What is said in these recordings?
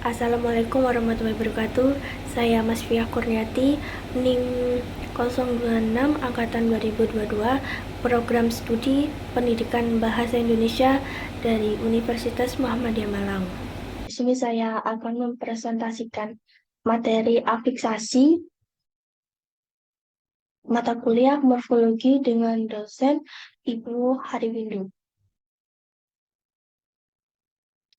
Assalamualaikum warahmatullahi wabarakatuh. Saya Mas Fia Kurniati, NIM 026 Angkatan 2022, Program Studi Pendidikan Bahasa Indonesia dari Universitas Muhammadiyah Malang. Di sini saya akan mempresentasikan materi afiksasi mata kuliah morfologi dengan dosen Ibu Hariwindu,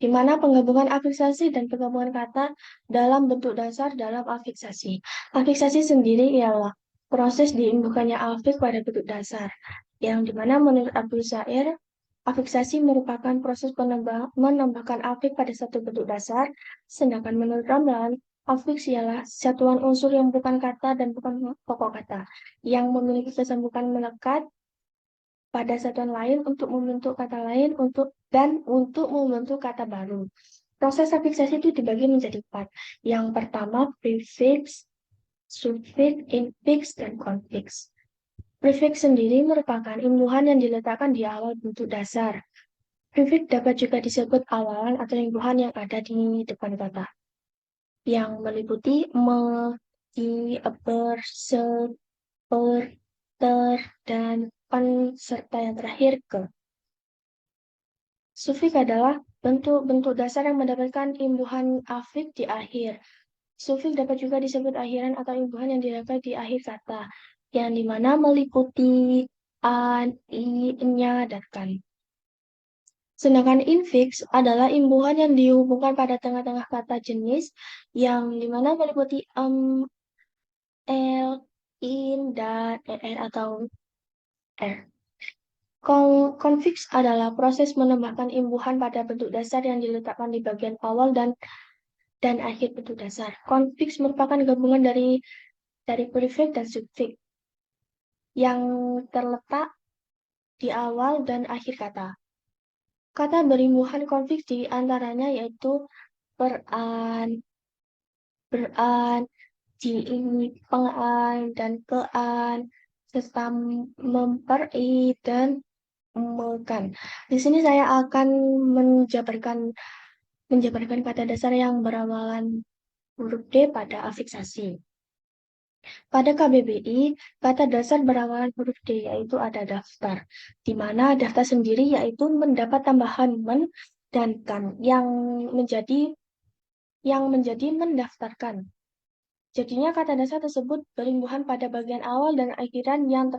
di mana penggabungan afiksasi dan penggabungan kata dalam bentuk dasar dalam afiksasi. Afiksasi sendiri ialah proses diimbuhkannya afiks pada bentuk dasar, yang dimana menurut Abdul Sair, afiksasi merupakan proses menambahkan afiks pada satu bentuk dasar, sedangkan menurut Ramlan, afiks ialah satuan unsur yang bukan kata dan bukan pokok kata, yang memiliki kesambutan melekat pada satuan lain untuk membentuk kata lain untuk membentuk kata baru. Proses afiksasi itu dibagi menjadi 4. Yang pertama, prefix, suffix, infiks, dan konfiks. Prefix sendiri merupakan imbuhan yang diletakkan di awal bentuk dasar. Prefix dapat juga disebut awalan atau imbuhan yang ada di depan kata, yang meliputi me, di, ber, se, per, ter, dan pen, serta yang terakhir ke. Sufiks adalah bentuk-bentuk dasar yang mendapatkan imbuhan afiks di akhir. Sufiks dapat juga disebut akhiran atau imbuhan yang didapat di akhir kata, yang dimana meliputi an, i, nya, dan kan. Sedangkan infiks adalah imbuhan yang dihubungkan pada tengah-tengah kata jenis, yang dimana meliputi l, in, dan er atau r. Konfiks adalah proses menambahkan imbuhan pada bentuk dasar yang diletakkan di bagian awal dan akhir bentuk dasar. Konfiks merupakan gabungan dari prefix dan suffix yang terletak di awal dan akhir kata. Kata berimbuhan konfiks di antaranya yaitu beran, pengan, dan kean, serta memperi, dan mekan. Di sini saya akan menjabarkan kata dasar yang berawalan huruf D pada afiksasi. Pada KBBI, kata dasar berawalan huruf D yaitu ada daftar, di mana daftar sendiri yaitu mendapat tambahan men dan kan yang menjadi mendaftarkan. Jadinya kata dasar tersebut berimbuhan pada bagian awal dan akhiran yang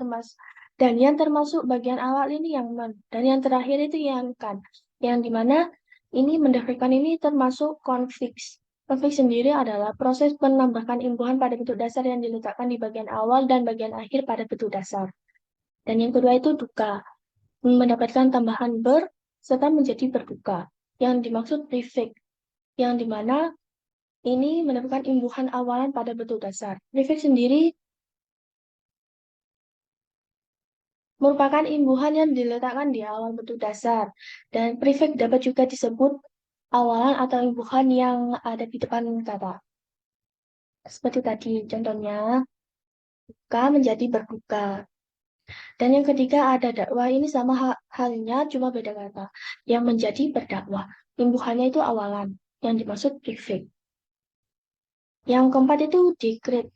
termasuk bagian awal ini yang men dan yang terakhir itu yang kan. Yang dimana ini mendaftarkan ini termasuk konfiks. Konfiks sendiri adalah proses penambahan imbuhan pada bentuk dasar yang diletakkan di bagian awal dan bagian akhir pada bentuk dasar. Dan yang kedua itu duka, mendapatkan tambahan ber serta menjadi berduka. Yang dimaksud prefix, yang dimana ini mendapatkan imbuhan awalan pada bentuk dasar. Prefix sendiri merupakan imbuhan yang diletakkan di awal bentuk dasar. Dan prefix dapat juga disebut awalan atau imbuhan yang ada di depan kata. Seperti tadi contohnya, duka menjadi berduka. Dan yang ketiga ada dakwah, ini sama halnya cuma beda kata. Yang menjadi berdakwah. Imbuhannya itu awalan, yang dimaksud prefix. Yang keempat itu dekret,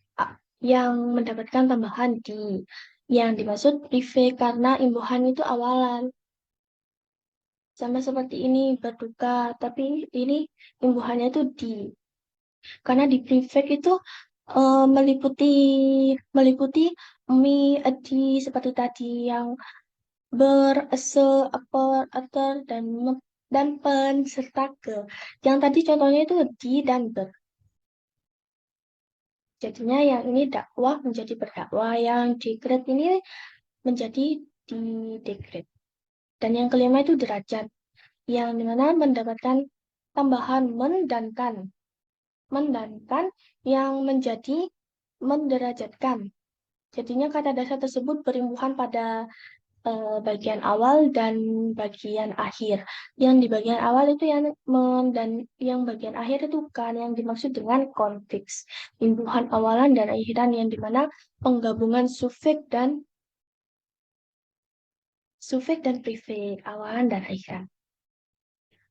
yang mendapatkan tambahan di, yang dimaksud prefix karena imbuhan itu awalan. Sama seperti ini berduka, tapi ini imbuhannya itu di. Karena di prefix itu meliputi mi, edi seperti tadi yang ber, se, aper, ater, dan pen serta ke. Yang tadi contohnya itu di dan ber. Jadinya yang ini dakwah menjadi berdakwah, yang dekret ini menjadi di dekret. Dan yang kelima itu derajat, yang dimana mendapatkan tambahan men dan kan. Men dan kan yang menjadi menderajatkan. Jadinya kata dasar tersebut berimbuhan pada bagian awal dan bagian akhir. Yang di bagian awal itu yang men dan yang bagian akhir itu kan, yang dimaksud dengan konfiks. Imbuhan awalan dan akhiran yang dimana penggabungan sufiks dan prefix, awalan dan akhiran.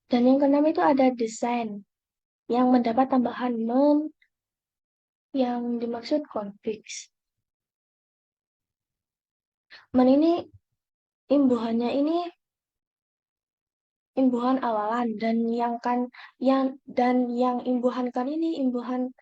Dan yang keenam itu ada desain. yang mendapat tambahan men yang dimaksud konfiks. Men ini imbuhannya ini imbuhan awalan dan yang imbuhan kan ini imbuhan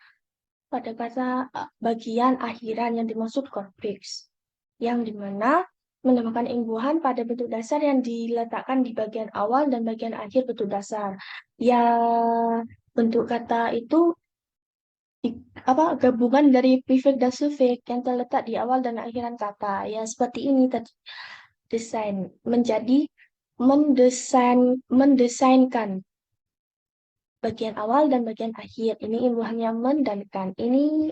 pada kata bagian akhiran yang dimaksud konfiks. Yang dimana menambahkan imbuhan pada bentuk dasar yang diletakkan di bagian awal dan bagian akhir bentuk dasar. Ya, bentuk kata itu gabungan dari prefix dan suffix yang terletak di awal dan akhiran kata. Ya, seperti ini tadi. Desain menjadi mendesainkan bagian awal dan bagian akhir. Ini imbuhannya men dan kan. Ini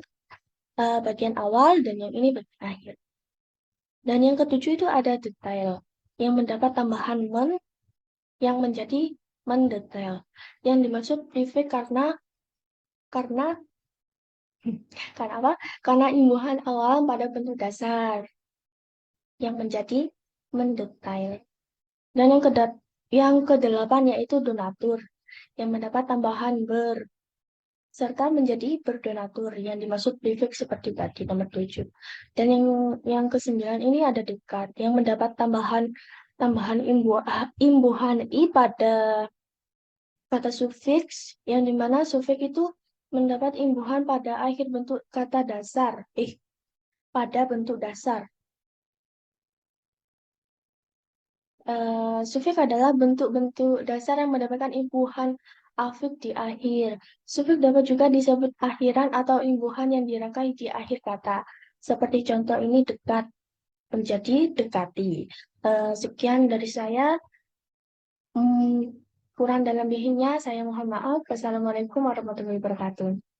bagian awal dan yang ini bagian akhir. Dan yang ketujuh itu ada detail yang mendapat tambahan men yang menjadi mendetail. Yang dimaksud prefix karena karena apa? Karena imbuhan awal pada bentuk dasar yang menjadi mendetail. Dan yang kedelapan yaitu donatur yang mendapat tambahan ber serta menjadi berdonatur yang dimaksud prefix seperti tadi nomor 7. Dan yang kesembilan ini ada dekat yang mendapat tambahan imbuhan i pada kata sufiks yang dimana sufiks itu mendapat imbuhan pada akhir bentuk kata dasar pada bentuk dasar. Sufiks adalah bentuk-bentuk dasar yang mendapatkan imbuhan afik di akhir. Sufiks dapat juga disebut akhiran atau imbuhan yang dirangkai di akhir kata. Seperti contoh ini dekat menjadi dekati. Sekian dari saya. Kurang dan lebihnya saya mohon maaf. Wassalamualaikum warahmatullahi wabarakatuh.